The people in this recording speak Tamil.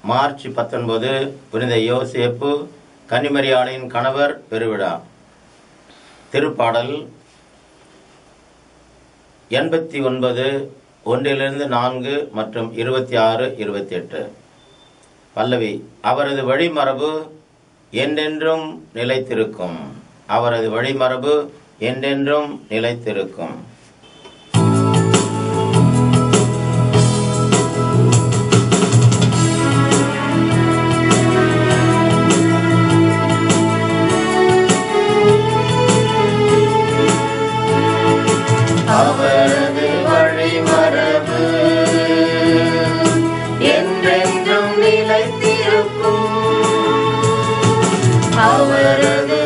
மார்ச் 19 புனித யோசேப்பு கன்னிமரியாளின் கணவர் பெருவிழா. திருப்பாடல் 89 1-4 மற்றும் 26-28. பல்லவி. அவரது வழிமரபு என்றென்றும் நிலைத்திருக்கும். அவரது வழிமரபு என்றென்றும் நிலைத்திருக்கும். அவரது வழிமரபு என்றென்றும் நிலைத்திருக்கும். அவரது